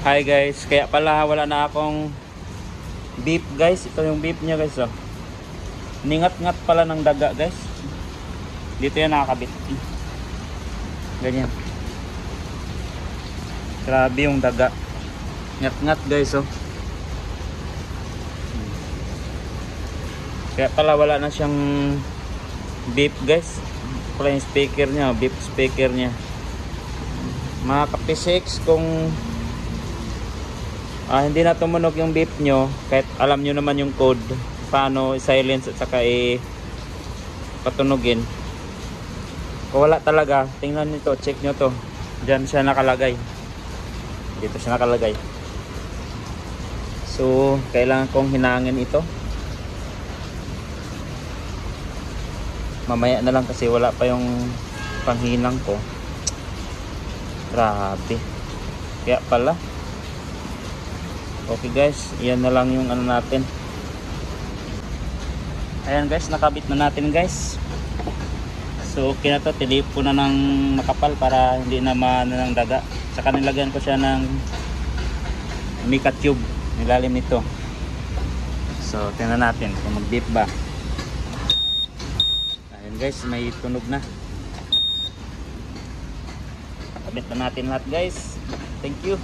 Hi guys, kaya pala wala na akong beef guys. Ito yung beef niya guys oh. Ningat-ngat pala ng daga guys. Dito yan nakakabit. Ganyan. Grabe yung daga. Ngat-ngat guys oh. Kaya pala wala na siyang beef guys. Pala yung speaker niya, beef speaker niya. Mga kapisix, kung hindi na tumunog yung beep nyo, kahit alam nyo naman yung code paano i-silence at saka patunugin. Kung wala talaga, tingnan nyo to, check nyo to. Diyan siya nakalagay. Dito siya nakalagay. So kailangan kong hinangin ito. Mamaya na lang kasi wala pa yung panghinang ko. Grabe. Kaya pala. Okay guys, yan na lang yung ano natin. Ayan guys, nakabit na natin guys. So okay na to, tilipo na ng makapal para hindi na maano ng daga. Saka nilagyan ko siya ng mica tube nilalim nito. So tingnan natin kung mag-beep ba. Ayan guys, may tunog na. Nakabit na natin lahat guys. Thank you.